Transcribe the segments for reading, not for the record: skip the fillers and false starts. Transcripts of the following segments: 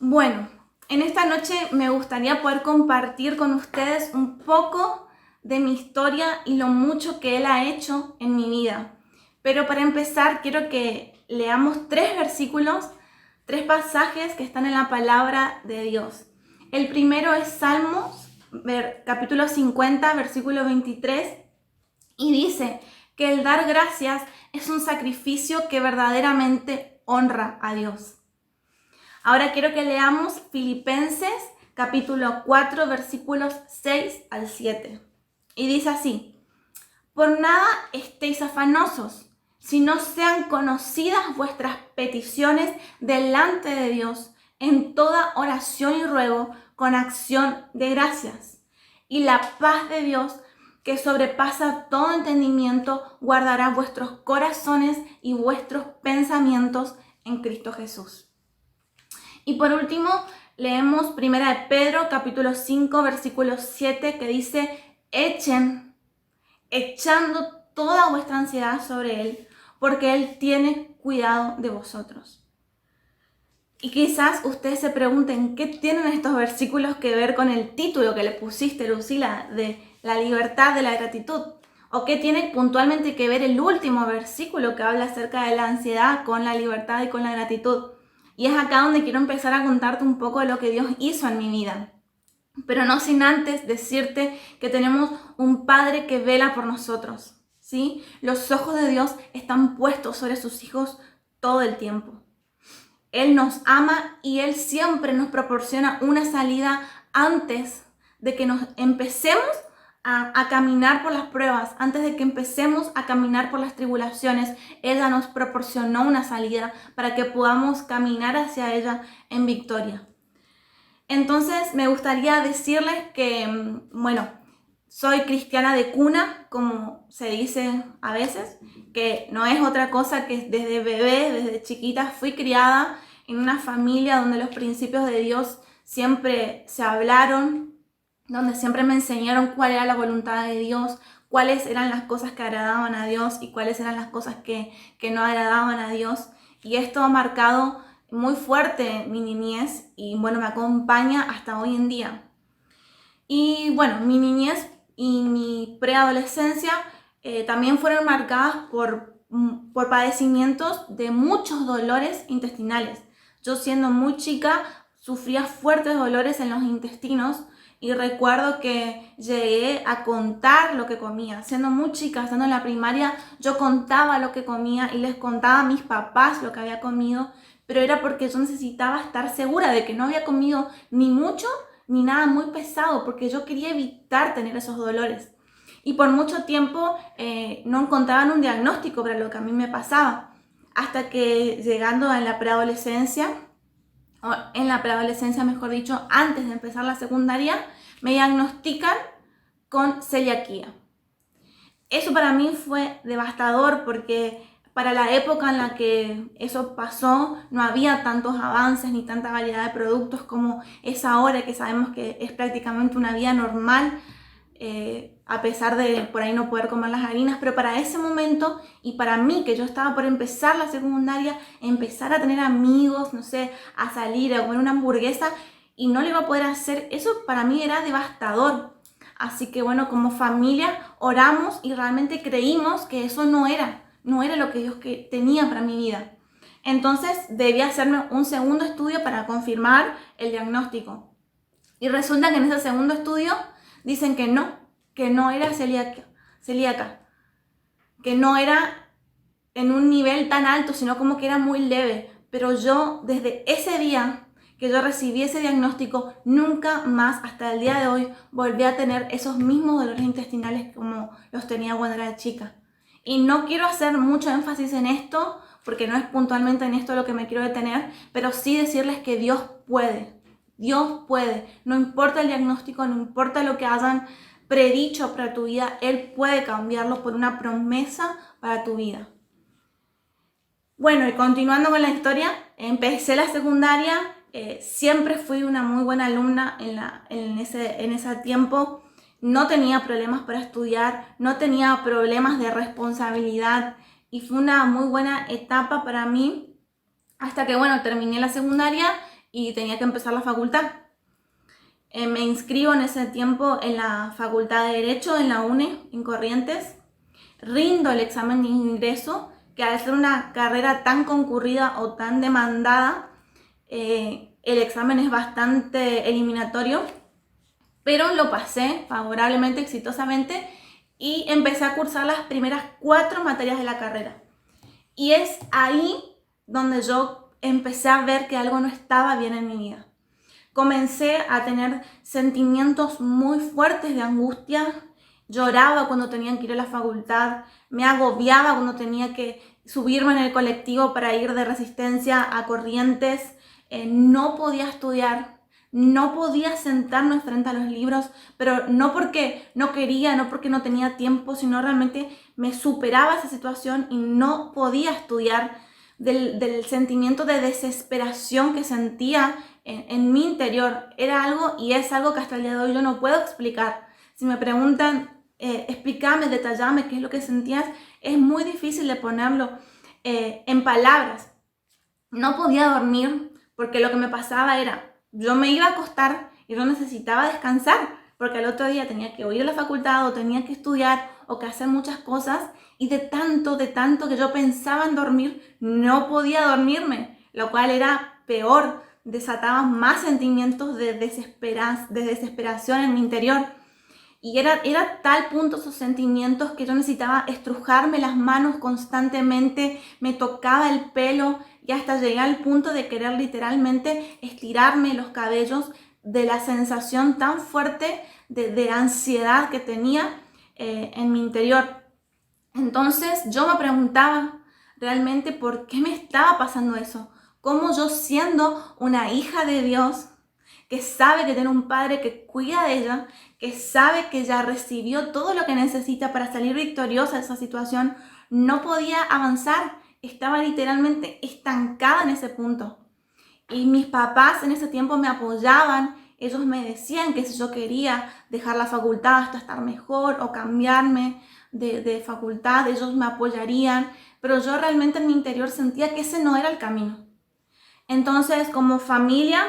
Bueno, en esta noche me gustaría poder compartir con ustedes un poco de mi historia y lo mucho que Él ha hecho en mi vida. Pero para empezar, quiero que leamos 3 versículos, 3 pasajes que están en la palabra de Dios. El primero es Salmos, capítulo 50, versículo 23, y dice que el dar gracias es un sacrificio que verdaderamente honra a Dios. Ahora quiero que leamos Filipenses capítulo 4 versículos 6 al 7. Y dice así: por nada estéis afanosos, sino sean conocidas vuestras peticiones delante de Dios en toda oración y ruego con acción de gracias. Y la paz de Dios, que sobrepasa todo entendimiento, guardará vuestros corazones y vuestros pensamientos en Cristo Jesús. Y por último, leemos 1 de Pedro, capítulo 5, versículo 7, que dice: echando toda vuestra ansiedad sobre Él, porque Él tiene cuidado de vosotros. Y quizás ustedes se pregunten, ¿qué tienen estos versículos que ver con el título que le pusiste, Lucila, de la libertad de la gratitud? ¿O qué tiene puntualmente que ver el último versículo que habla acerca de la ansiedad con la libertad y con la gratitud? Y es acá donde quiero empezar a contarte un poco de lo que Dios hizo en mi vida. Pero no sin antes decirte que tenemos un Padre que vela por nosotros, ¿sí? Los ojos de Dios están puestos sobre sus hijos todo el tiempo. Él nos ama y Él siempre nos proporciona una salida antes de que nos empecemos a caminar por las pruebas, antes de que empecemos a caminar por las tribulaciones. Él ya nos proporcionó una salida para que podamos caminar hacia ella en victoria. Entonces me gustaría decirles que, bueno, soy cristiana de cuna, como se dice a veces, que no es otra cosa que desde bebé, desde chiquita, fui criada en una familia donde los principios de Dios siempre se hablaron, donde siempre me enseñaron cuál era la voluntad de Dios, cuáles eran las cosas que agradaban a Dios y cuáles eran las cosas que no agradaban a Dios. Y esto ha marcado muy fuerte mi niñez y bueno, me acompaña hasta hoy en día. Y bueno, mi niñez y mi preadolescencia también fueron marcadas por padecimientos de muchos dolores intestinales. Yo, siendo muy chica, sufría fuertes dolores en los intestinos y recuerdo que llegué a contar lo que comía. Siendo muy chica, estando en la primaria, yo contaba lo que comía y les contaba a mis papás lo que había comido, pero era porque yo necesitaba estar segura de que no había comido ni mucho ni nada muy pesado, porque yo quería evitar tener esos dolores. Y por mucho tiempo no encontraban un diagnóstico para lo que a mí me pasaba, hasta que llegando a la preadolescencia, o en la preadolescencia mejor dicho, antes de empezar la secundaria, me diagnostican con celiaquía. Eso para mí fue devastador porque para la época en la que eso pasó no había tantos avances ni tanta variedad de productos como es ahora, que sabemos que es prácticamente una vida normal, a pesar de por ahí no poder comer las harinas. Pero para ese momento y para mí, que yo estaba por empezar la secundaria, empezar a tener amigos, no sé, a salir a comer una hamburguesa y no lo iba a poder hacer, eso para mí era devastador. Así que bueno, como familia oramos y realmente creímos que eso no era lo que Dios tenía para mi vida. Entonces debía hacerme un segundo estudio para confirmar el diagnóstico. Y resulta que en ese segundo estudio dicen que no era celíaca, que no era en un nivel tan alto, sino como que era muy leve. Pero yo, desde ese día que yo recibí ese diagnóstico, nunca más hasta el día de hoy volví a tener esos mismos dolores intestinales como los tenía cuando era chica. Y no quiero hacer mucho énfasis en esto, porque no es puntualmente en esto lo que me quiero detener, pero sí decirles que Dios puede. Dios puede. No importa el diagnóstico, no importa lo que hayan predicho para tu vida, Él puede cambiarlo por una promesa para tu vida. Bueno, y continuando con la historia, empecé la secundaria, siempre fui una muy buena alumna en ese tiempo. No tenía problemas para estudiar, no tenía problemas de responsabilidad y fue una muy buena etapa para mí hasta que, bueno, terminé la secundaria y tenía que empezar la facultad. Me inscribo en ese tiempo en la Facultad de Derecho, en la UNE, en Corrientes. Rindo el examen de ingreso, que al ser una carrera tan concurrida o tan demandada, el examen es bastante eliminatorio, pero lo pasé favorablemente, exitosamente, y empecé a cursar las primeras 4 materias de la carrera. Y es ahí donde yo empecé a ver que algo no estaba bien en mi vida. Comencé a tener sentimientos muy fuertes de angustia. Lloraba cuando tenía que ir a la facultad, me agobiaba cuando tenía que subirme en el colectivo para ir de Resistencia a Corrientes. No podía estudiar, no podía sentarme frente a los libros, pero no porque no quería, no porque no tenía tiempo, sino realmente me superaba esa situación y no podía estudiar del sentimiento de desesperación que sentía en mi interior. Era algo y es algo que hasta el día de hoy yo no puedo explicar. Si me preguntan, explícame, detallame qué es lo que sentías, es muy difícil de ponerlo en palabras. No podía dormir porque lo que me pasaba era, yo me iba a acostar y yo necesitaba descansar porque al otro día tenía que ir a la facultad o tenía que estudiar o que hacer muchas cosas, y de tanto que yo pensaba en dormir, no podía dormirme, lo cual era peor, desataba más sentimientos de desesperación en mi interior. Y era tal punto esos sentimientos que yo necesitaba estrujarme las manos constantemente, me tocaba el pelo y hasta llegué al punto de querer literalmente estirarme los cabellos de la sensación tan fuerte de ansiedad que tenía en mi interior. Entonces yo me preguntaba realmente por qué me estaba pasando eso. Cómo yo, siendo una hija de Dios, que sabe que tiene un padre que cuida de ella, que sabe que ya recibió todo lo que necesita para salir victoriosa de esa situación, no podía avanzar. Estaba literalmente estancada en ese punto. Y mis papás en ese tiempo me apoyaban. Ellos me decían que si yo quería dejar la facultad hasta estar mejor o cambiarme de facultad, ellos me apoyarían. Pero yo realmente en mi interior sentía que ese no era el camino. Entonces, como familia,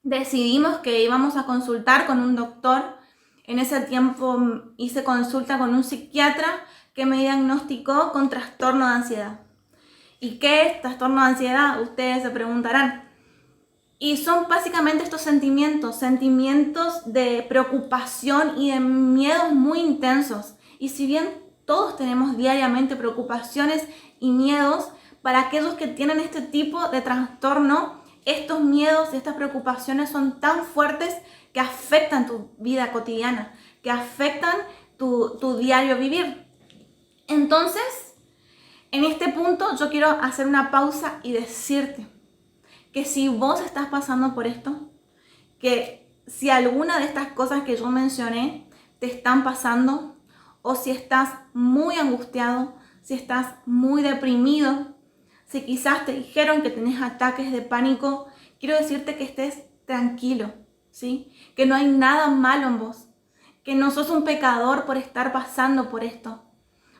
decidimos que íbamos a consultar con un doctor. En ese tiempo hice consulta con un psiquiatra que me diagnosticó con trastorno de ansiedad. ¿Y qué es trastorno de ansiedad? Ustedes se preguntarán. Y son básicamente estos sentimientos de preocupación y de miedos muy intensos. Y si bien todos tenemos diariamente preocupaciones y miedos, para aquellos que tienen este tipo de trastorno, estos miedos y estas preocupaciones son tan fuertes que afectan tu vida cotidiana, que afectan tu diario vivir. Entonces, en este punto yo quiero hacer una pausa y decirte que si vos estás pasando por esto, que si alguna de estas cosas que yo mencioné te están pasando, o si estás muy angustiado, si estás muy deprimido, si quizás te dijeron que tenés ataques de pánico, quiero decirte que estés tranquilo, ¿sí? Que no hay nada malo en vos, que no sos un pecador por estar pasando por esto.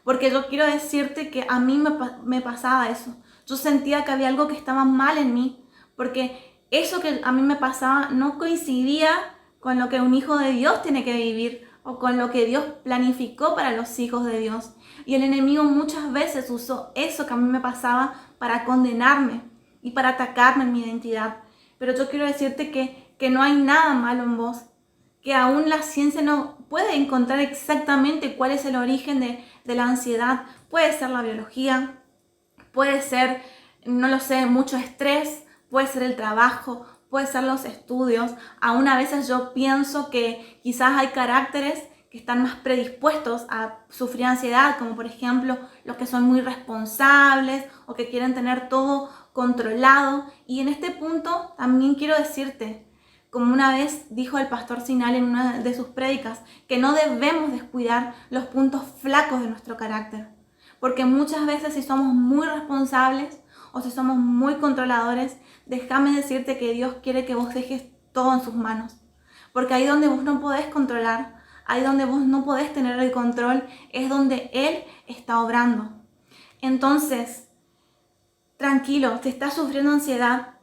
Porque yo quiero decirte que a mí me pasaba eso. Yo sentía que había algo que estaba mal en mí, porque eso que a mí me pasaba no coincidía con lo que un hijo de Dios tiene que vivir o con lo que Dios planificó para los hijos de Dios. Y el enemigo muchas veces usó eso que a mí me pasaba para condenarme y para atacarme en mi identidad. Pero yo quiero decirte que no hay nada malo en vos, que aún la ciencia no puede encontrar exactamente cuál es el origen de la ansiedad. Puede ser la biología, puede ser, no lo sé, mucho estrés, puede ser el trabajo, puede ser los estudios. Aún a veces yo pienso que quizás hay caracteres que están más predispuestos a sufrir ansiedad, como por ejemplo los que son muy responsables o que quieren tener todo controlado. Y en este punto también quiero decirte, como una vez dijo el pastor Sinal en una de sus prédicas, que no debemos descuidar los puntos flacos de nuestro carácter. Porque muchas veces si somos muy responsables o si somos muy controladores, déjame decirte que Dios quiere que vos dejes todo en sus manos. Porque ahí donde vos no podés controlar, ahí donde vos no podés tener el control, es donde Él está obrando. Entonces, tranquilo, si estás sufriendo ansiedad,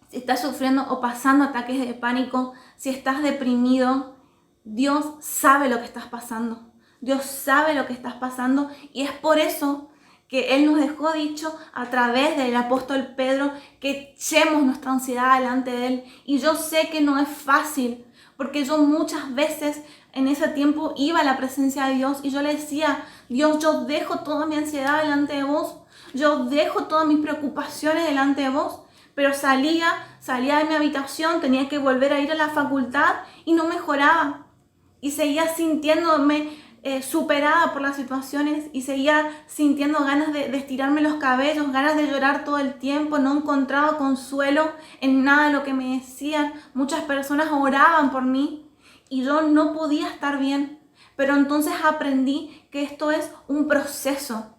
si estás sufriendo o pasando ataques de pánico, si estás deprimido, Dios sabe lo que estás pasando. Dios sabe lo que estás pasando y es por eso que Él nos dejó dicho a través del apóstol Pedro que echemos nuestra ansiedad delante de Él. Y yo sé que no es fácil, porque yo muchas veces en ese tiempo iba a la presencia de Dios y yo le decía: Dios, yo dejo toda mi ansiedad delante de vos, yo dejo todas mis preocupaciones delante de vos, pero salía de mi habitación, tenía que volver a ir a la facultad y no mejoraba. Y seguía sintiéndome superada por las situaciones y seguía sintiendo ganas de estirarme los cabellos, ganas de llorar todo el tiempo. No encontraba consuelo en nada de lo que me decían. Muchas personas oraban por mí y yo no podía estar bien. Pero entonces aprendí que esto es un proceso,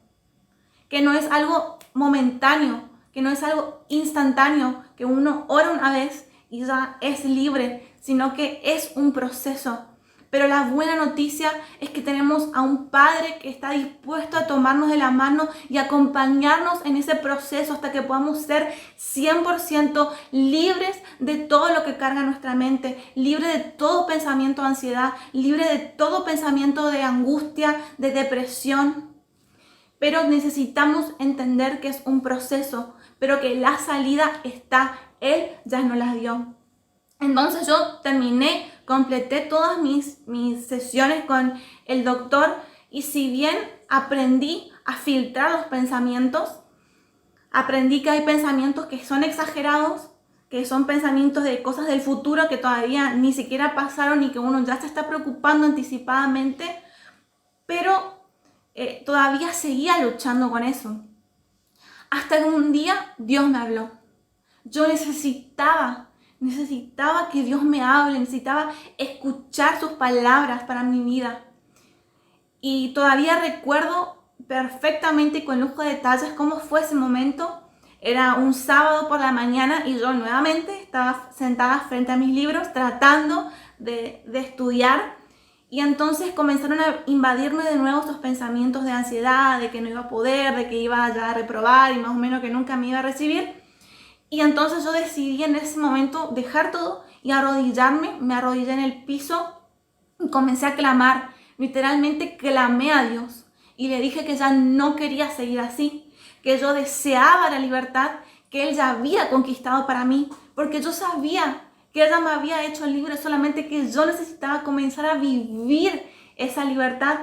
que no es algo momentáneo, que no es algo instantáneo, que uno ora una vez y ya es libre, sino que es un proceso. Pero la buena noticia es que tenemos a un Padre que está dispuesto a tomarnos de la mano y acompañarnos en ese proceso hasta que podamos ser 100% libres de todo lo que carga nuestra mente, libre de todo pensamiento de ansiedad, libre de todo pensamiento de angustia, de depresión. Pero necesitamos entender que es un proceso, pero que la salida está. Él ya nos la dio. Entonces yo completé todas mis sesiones con el doctor y si bien aprendí a filtrar los pensamientos, aprendí que hay pensamientos que son exagerados, que son pensamientos de cosas del futuro que todavía ni siquiera pasaron y que uno ya se está preocupando anticipadamente, pero todavía seguía luchando con eso. Hasta que un día Dios me habló. Yo necesitaba que Dios me hable, necesitaba escuchar sus palabras para mi vida. Y todavía recuerdo perfectamente y con lujo de detalles cómo fue ese momento. Era un sábado por la mañana y yo nuevamente estaba sentada frente a mis libros tratando de estudiar. Y entonces comenzaron a invadirme de nuevo estos pensamientos de ansiedad, de que no iba a poder, de que iba ya a reprobar y más o menos que nunca me iba a recibir. Y entonces yo decidí en ese momento dejar todo y arrodillarme. Me arrodillé en el piso y comencé a clamar. Literalmente clamé a Dios y le dije que ya no quería seguir así, que yo deseaba la libertad que Él ya había conquistado para mí, porque yo sabía que Él ya me había hecho libre, solamente que yo necesitaba comenzar a vivir esa libertad.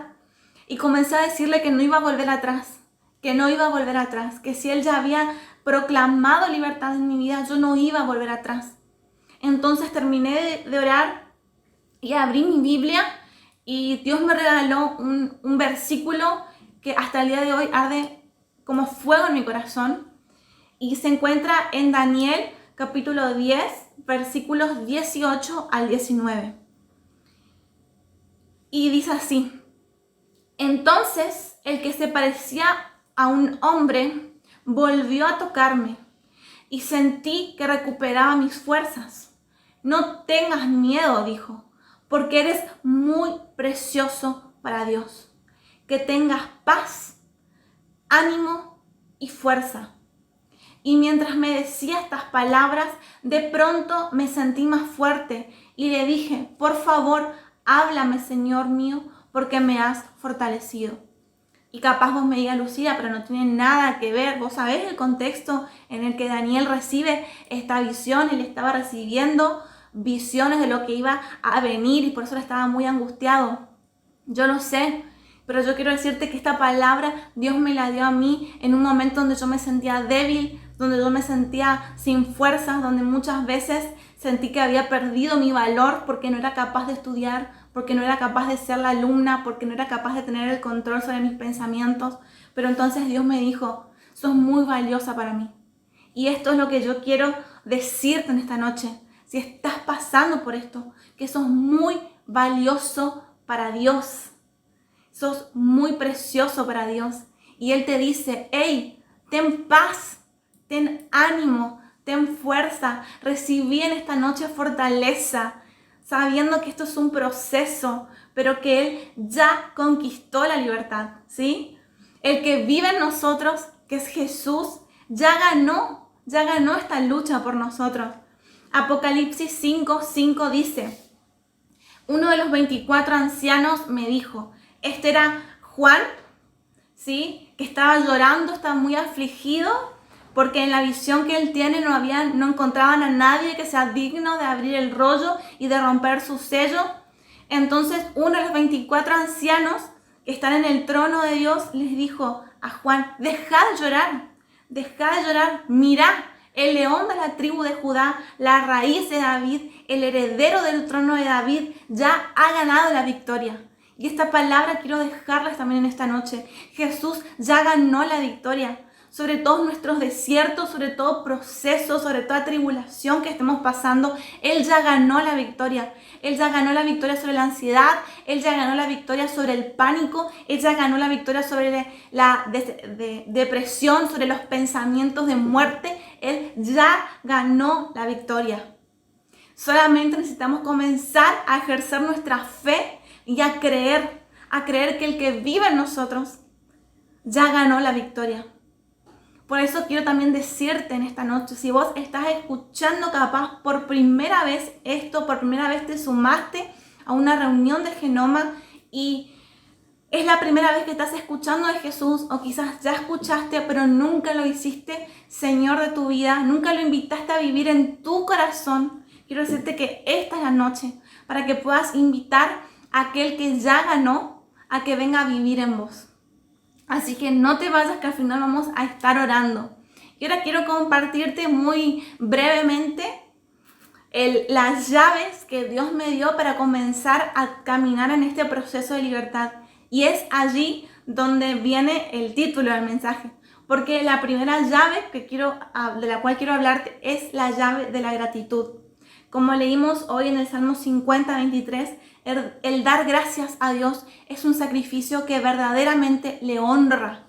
Y comencé a decirle que no iba a volver atrás, que si Él ya había proclamado libertad en mi vida, yo no iba a volver atrás. Entonces terminé de orar y abrí mi Biblia y Dios me regaló un versículo que hasta el día de hoy arde como fuego en mi corazón y se encuentra en Daniel capítulo 10, versículos 18 al 19. Y dice así: entonces el que se parecía a un hombre volvió a tocarme y sentí que recuperaba mis fuerzas. No tengas miedo, dijo, porque eres muy precioso para Dios. Que tengas paz, ánimo y fuerza. Y mientras me decía estas palabras, de pronto me sentí más fuerte y le dije: por favor, háblame, Señor mío, porque me has fortalecido. Y capaz vos me digas: Lucía, pero no tiene nada que ver. Vos sabés el contexto en el que Daniel recibe esta visión. Él estaba recibiendo visiones de lo que iba a venir y por eso él estaba muy angustiado. Yo lo sé, pero yo quiero decirte que esta palabra Dios me la dio a mí en un momento donde yo me sentía débil, donde yo me sentía sin fuerzas, donde muchas veces sentí que había perdido mi valor porque no era capaz de estudiar, porque no era capaz de ser la alumna, porque no era capaz de tener el control sobre mis pensamientos. Pero entonces Dios me dijo: sos muy valiosa para mí. Y esto es lo que yo quiero decirte en esta noche. Si estás pasando por esto, que sos muy valioso para Dios. Sos muy precioso para Dios. Y Él te dice: hey, ten paz, ten ánimo, ten fuerza. Recibí en esta noche fortaleza, sabiendo que esto es un proceso, pero que Él ya conquistó la libertad, ¿sí? El que vive en nosotros, que es Jesús, ya ganó ya ganó esta lucha por nosotros. Apocalipsis 5:5 dice, uno de los 24 ancianos me dijo, este era Juan, ¿sí? Que estaba llorando, estaba muy afligido, porque en la visión que él tiene no encontraban a nadie que sea digno de abrir el rollo y de romper su sello. Entonces uno de los 24 ancianos que están en el trono de Dios les dijo a Juan, deja de llorar, mirá, el león de la tribu de Judá, la raíz de David, el heredero del trono de David, ya ha ganado la victoria. Y esta palabra quiero dejarles también en esta noche. Jesús ya ganó la victoria sobre todos nuestros desiertos, sobre todo procesos, sobre toda tribulación que estemos pasando. Él ya ganó la victoria. Él ya ganó la victoria sobre la ansiedad. Él ya ganó la victoria sobre el pánico. Él ya ganó la victoria sobre la depresión, sobre los pensamientos de muerte. Él ya ganó la victoria. Solamente necesitamos comenzar a ejercer nuestra fe y a creer que el que vive en nosotros ya ganó la victoria. Por eso quiero también decirte en esta noche, si vos estás escuchando capaz por primera vez esto, por primera vez te sumaste a una reunión de Genoma y es la primera vez que estás escuchando de Jesús, o quizás ya escuchaste pero nunca lo hiciste Señor de tu vida, nunca lo invitaste a vivir en tu corazón, quiero decirte que esta es la noche para que puedas invitar a aquel que ya ganó a que venga a vivir en vos. Así que no te vayas, que al final vamos a estar orando. Y ahora quiero compartirte muy brevemente las llaves que Dios me dio para comenzar a caminar en este proceso de libertad. Y es allí donde viene el título del mensaje. Porque la primera llave de la cual quiero hablarte es la llave de la gratitud. Como leímos hoy en el Salmo 50:23, el dar gracias a Dios es un sacrificio que verdaderamente le honra.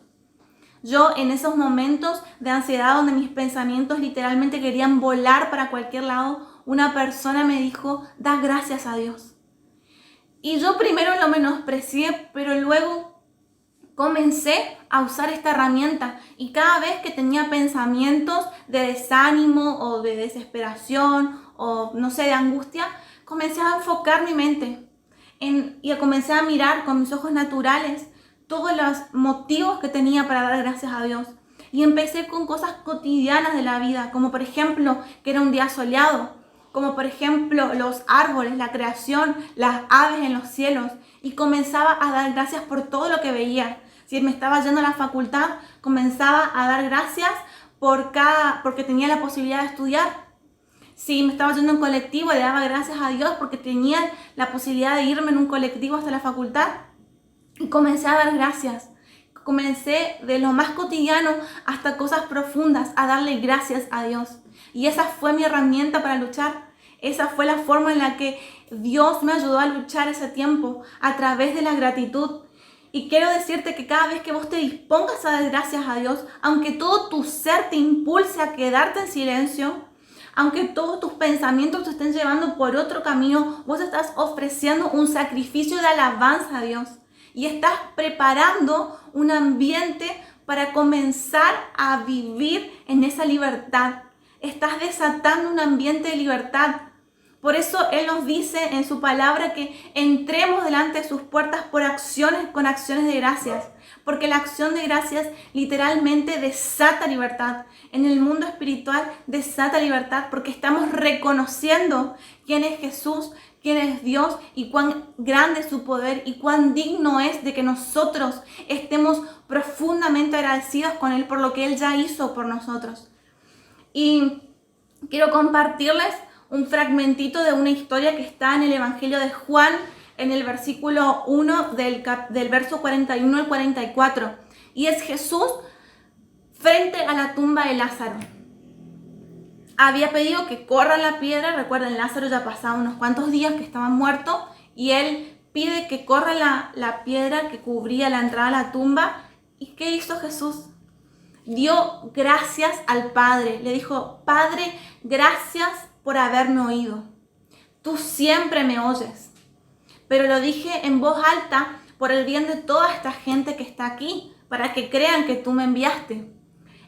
Yo en esos momentos de ansiedad donde mis pensamientos literalmente querían volar para cualquier lado, una persona me dijo, da gracias a Dios. Y yo primero lo menosprecié, pero luego comencé a usar esta herramienta y cada vez que tenía pensamientos de desánimo o de desesperación o no sé, de angustia, comencé a enfocar mi mente y comencé a mirar con mis ojos naturales todos los motivos que tenía para dar gracias a Dios. Y empecé con cosas cotidianas de la vida, como por ejemplo que era un día soleado, como por ejemplo los árboles, la creación, las aves en los cielos. Y comenzaba a dar gracias por todo lo que veía. Si me estaba yendo a la facultad, comenzaba a dar gracias porque tenía la posibilidad de estudiar. Si me estaba yendo en colectivo, le daba gracias a Dios porque tenía la posibilidad de irme en un colectivo hasta la facultad. Y comencé a dar gracias. Comencé de lo más cotidiano hasta cosas profundas a darle gracias a Dios. Y esa fue mi herramienta para luchar. Esa fue la forma en la que Dios me ayudó a luchar ese tiempo, a través de la gratitud. Y quiero decirte que cada vez que vos te dispongas a dar gracias a Dios, aunque todo tu ser te impulse a quedarte en silencio, aunque todos tus pensamientos te estén llevando por otro camino, vos estás ofreciendo un sacrificio de alabanza a Dios. Y estás preparando un ambiente para comenzar a vivir en esa libertad. Estás desatando un ambiente de libertad. Por eso Él nos dice en su palabra que entremos delante de sus puertas con acciones de gracias. Porque la acción de gracias literalmente desata libertad. En el mundo espiritual desata libertad porque estamos reconociendo quién es Jesús, quién es Dios y cuán grande es su poder y cuán digno es de que nosotros estemos profundamente agradecidos con Él por lo que Él ya hizo por nosotros. Y quiero compartirles un fragmentito de una historia que está en el Evangelio de Juan, en el versículo 1 del verso 41 al 44. Y es Jesús frente a la tumba de Lázaro. Había pedido que corran la piedra. Recuerden, Lázaro ya pasaba unos cuantos días que estaba muerto. Y él pide que corra la piedra que cubría la entrada a la tumba. ¿Y qué hizo Jesús? Dio gracias al Padre. Le dijo, Padre, gracias por haberme oído. Tú siempre me oyes. Pero lo dije en voz alta por el bien de toda esta gente que está aquí, para que crean que tú me enviaste.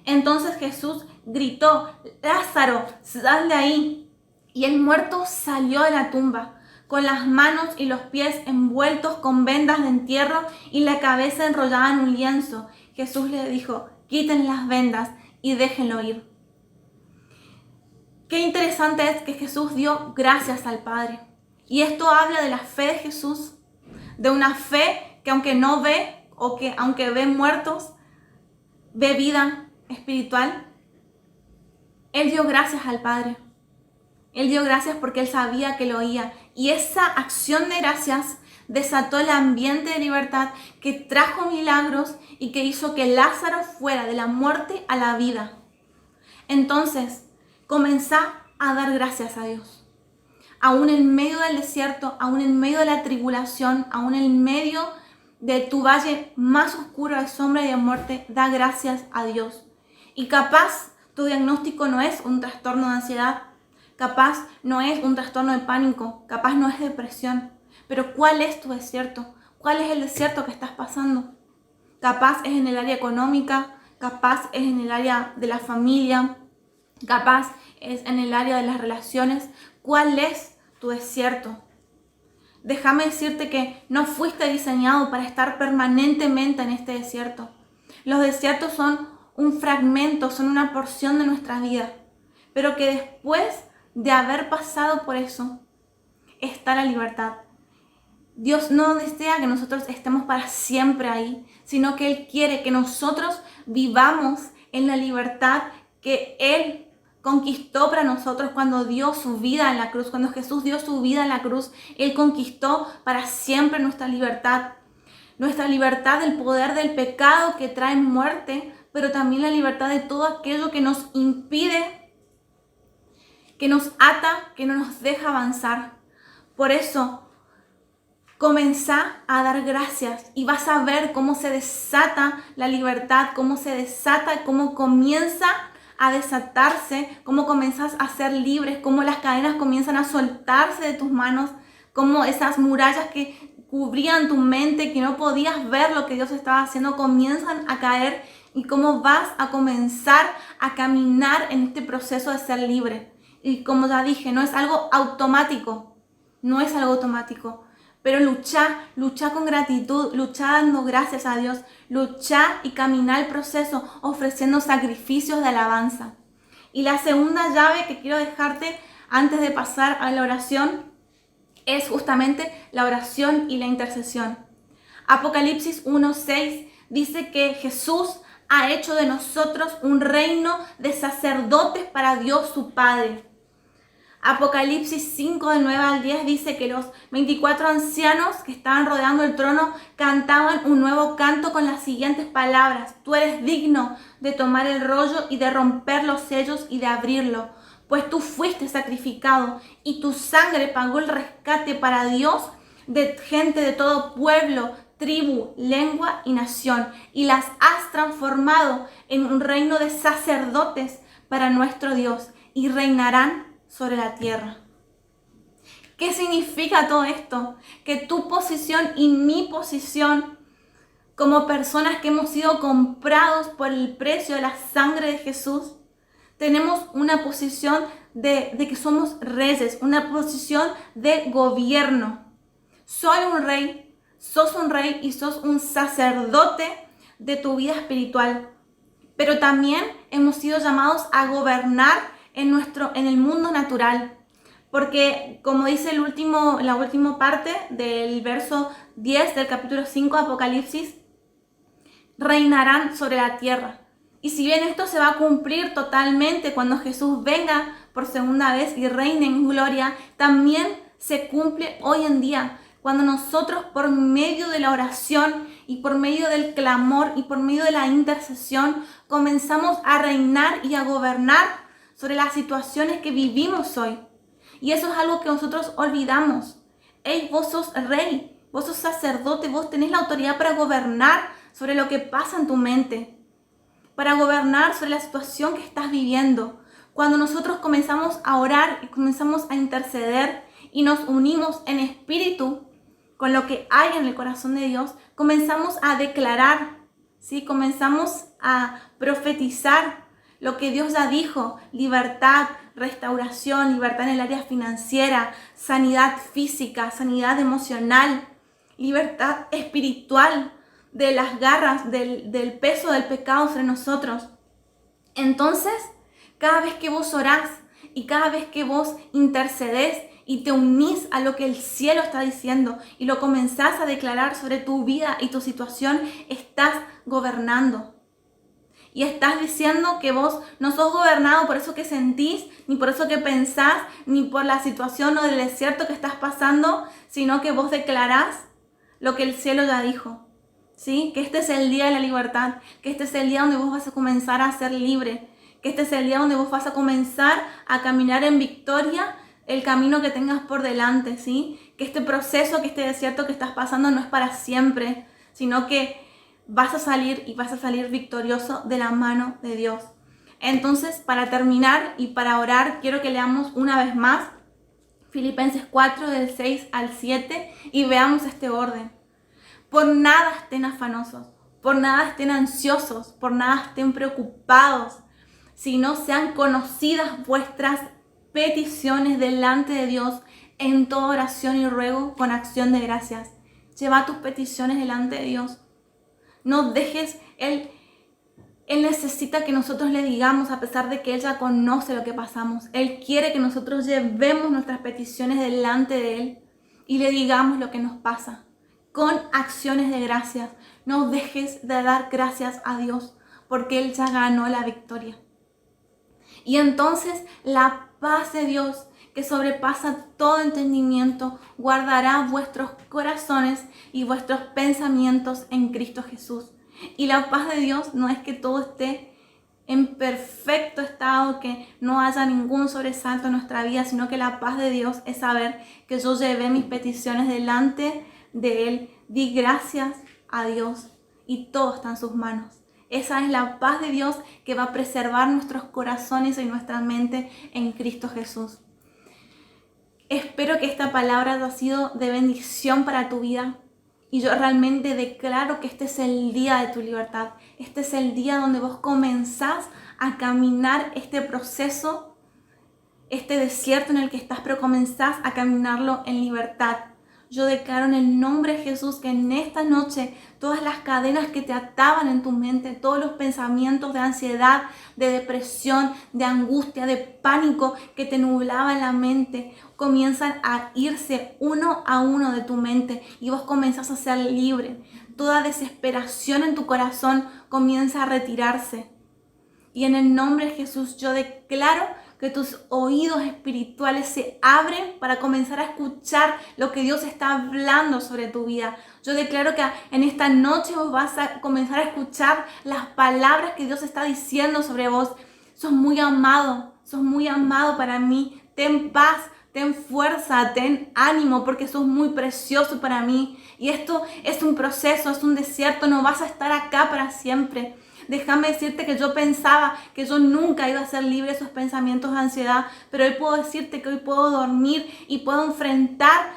Entonces Jesús gritó: Lázaro, sal de ahí. Y el muerto salió de la tumba, con las manos y los pies envueltos con vendas de entierro y la cabeza enrollada en un lienzo. Jesús le dijo: quiten las vendas y déjenlo ir. Qué interesante es que Jesús dio gracias al Padre. Y esto habla de la fe de Jesús, de una fe que aunque no ve, o que aunque ve muertos, ve vida espiritual. Él dio gracias al Padre. Él dio gracias porque él sabía que lo oía. Y esa acción de gracias desató el ambiente de libertad que trajo milagros y que hizo que Lázaro fuera de la muerte a la vida. Entonces, comenzá a dar gracias a Dios. Aún en medio del desierto, aún en medio de la tribulación, aún en medio de tu valle más oscuro de sombra y de muerte, da gracias a Dios. Y capaz tu diagnóstico no es un trastorno de ansiedad, capaz no es un trastorno de pánico, capaz no es depresión. Pero ¿cuál es tu desierto? ¿Cuál es el desierto que estás pasando? Capaz es en el área económica, capaz es en el área de la familia, capaz es en el área de las relaciones. ¿Cuál es tu desierto? Déjame decirte que no fuiste diseñado para estar permanentemente en este desierto. Los desiertos son un fragmento, son una porción de nuestra vida, pero que después de haber pasado por eso, está la libertad. Dios no desea que nosotros estemos para siempre ahí, sino que Él quiere que nosotros vivamos en la libertad que Él conquistó para nosotros cuando dio su vida en la cruz. Cuando Jesús dio su vida en la cruz, Él conquistó para siempre nuestra libertad. Nuestra libertad del poder del pecado que trae muerte, pero también la libertad de todo aquello que nos impide, que nos ata, que no nos deja avanzar. Por eso, comenzá a dar gracias y vas a ver cómo se desata la libertad, cómo se desata, cómo comienza a desatarse, cómo comenzás a ser libres, cómo las cadenas comienzan a soltarse de tus manos, cómo esas murallas que cubrían tu mente, que no podías ver lo que Dios estaba haciendo, comienzan a caer y cómo vas a comenzar a caminar en este proceso de ser libre. Y como ya dije, no es algo automático, no es algo automático. Pero lucha con gratitud, lucha dando gracias a Dios, lucha y camina el proceso ofreciendo sacrificios de alabanza. Y la segunda llave que quiero dejarte antes de pasar a la oración es justamente la oración y la intercesión. Apocalipsis 1:6 dice que Jesús ha hecho de nosotros un reino de sacerdotes para Dios su Padre. Apocalipsis 5, del 9 al 10 dice que los 24 ancianos que estaban rodeando el trono cantaban un nuevo canto con las siguientes palabras: tú eres digno de tomar el rollo y de romper los sellos y de abrirlo, pues tú fuiste sacrificado y tu sangre pagó el rescate para Dios de gente de todo pueblo, tribu, lengua y nación, y las has transformado en un reino de sacerdotes para nuestro Dios y reinarán sobre la tierra. ¿Qué significa todo esto? Que tu posición y mi posición como personas que hemos sido comprados por el precio de la sangre de Jesús, tenemos una posición de que somos reyes, una posición de gobierno. Soy un rey, sos un rey y sos un sacerdote de tu vida espiritual. Pero también hemos sido llamados a gobernar en el mundo natural. Porque como dice la última parte del verso 10 del capítulo 5 de Apocalipsis, reinarán sobre la tierra. Y si bien esto se va a cumplir totalmente cuando Jesús venga por segunda vez y reine en gloria, también se cumple hoy en día, cuando nosotros por medio de la oración y por medio del clamor y por medio de la intercesión comenzamos a reinar y a gobernar sobre las situaciones que vivimos hoy. Y eso es algo que nosotros olvidamos. Hey, vos sos rey, vos sos sacerdote, vos tenés la autoridad para gobernar sobre lo que pasa en tu mente, para gobernar sobre la situación que estás viviendo. Cuando nosotros comenzamos a orar y comenzamos a interceder y nos unimos en espíritu con lo que hay en el corazón de Dios, comenzamos a declarar ¿sí? Comenzamos a profetizar lo que Dios ya dijo: libertad, restauración, libertad en el área financiera, sanidad física, sanidad emocional, libertad espiritual de las garras, del peso del pecado sobre nosotros. Entonces, cada vez que vos orás y cada vez que vos intercedés y te unís a lo que el cielo está diciendo y lo comenzás a declarar sobre tu vida y tu situación, estás gobernando. Y estás diciendo que vos no sos gobernado por eso que sentís, ni por eso que pensás, ni por la situación o del desierto que estás pasando, sino que vos declarás lo que el cielo ya dijo. ¿Sí? Que este es el día de la libertad, que este es el día donde vos vas a comenzar a ser libre, que este es el día donde vos vas a comenzar a caminar en victoria el camino que tengas por delante, ¿sí? Que este proceso, que este desierto que estás pasando no es para siempre, sino que vas a salir y vas a salir victorioso de la mano de Dios. Entonces, para terminar y para orar, quiero que leamos una vez más Filipenses 4 del 6 al 7 y veamos este orden. Por nada estén afanosos, por nada estén ansiosos, por nada estén preocupados, sino sean conocidas vuestras peticiones delante de Dios en toda oración y ruego con acción de gracias. Lleva tus peticiones delante de Dios. No dejes, Él necesita que nosotros le digamos, a pesar de que Él ya conoce lo que pasamos. Él quiere que nosotros llevemos nuestras peticiones delante de Él y le digamos lo que nos pasa, con acciones de gracias. No dejes de dar gracias a Dios, porque Él ya ganó la victoria. Y entonces la paz de Dios, que sobrepasa todo entendimiento, guardará vuestros corazones y vuestros pensamientos en Cristo Jesús. Y la paz de Dios no es que todo esté en perfecto estado, que no haya ningún sobresalto en nuestra vida, sino que la paz de Dios es saber que yo llevé mis peticiones delante de Él. Di gracias a Dios y todo está en sus manos. Esa es la paz de Dios que va a preservar nuestros corazones y nuestra mente en Cristo Jesús. Espero que esta palabra haya sido de bendición para tu vida. Y yo realmente declaro que este es el día de tu libertad. Este es el día donde vos comenzás a caminar este proceso, este desierto en el que estás, pero comenzás a caminarlo en libertad. Yo declaro en el nombre de Jesús que en esta noche todas las cadenas que te ataban en tu mente, todos los pensamientos de ansiedad, de depresión, de angustia, de pánico que te nublaban la mente, comienzan a irse uno a uno de tu mente y vos comenzás a ser libre. Toda desesperación en tu corazón comienza a retirarse. Y en el nombre de Jesús yo declaro que tus oídos espirituales se abren para comenzar a escuchar lo que Dios está hablando sobre tu vida. Yo declaro que en esta noche vos vas a comenzar a escuchar las palabras que Dios está diciendo sobre vos. Sos muy amado para mí. Ten paz, ten fuerza, ten ánimo, porque sos muy precioso para mí. Y esto es un proceso, es un desierto, no vas a estar acá para siempre. Déjame decirte que yo pensaba que yo nunca iba a ser libre de esos pensamientos de ansiedad, pero hoy puedo decirte que hoy puedo dormir y puedo enfrentar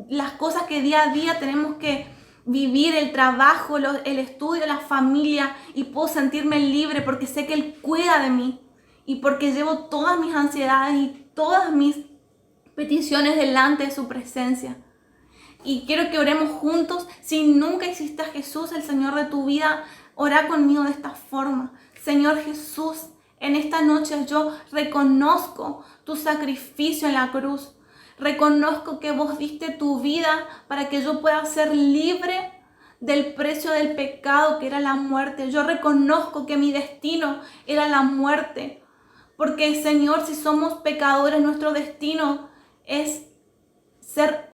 las cosas que día a día tenemos que vivir, el trabajo, el estudio, la familia, y puedo sentirme libre porque sé que Él cuida de mí y porque llevo todas mis ansiedades y todas mis peticiones delante de su presencia. Y quiero que oremos juntos. Si nunca hiciste a Jesús el Señor de tu vida, ora conmigo de esta forma. Señor Jesús, en esta noche yo reconozco tu sacrificio en la cruz. Reconozco que vos diste tu vida para que yo pueda ser libre del precio del pecado, que era la muerte. Yo reconozco que mi destino era la muerte. Porque, Señor, si somos pecadores, nuestro destino es ser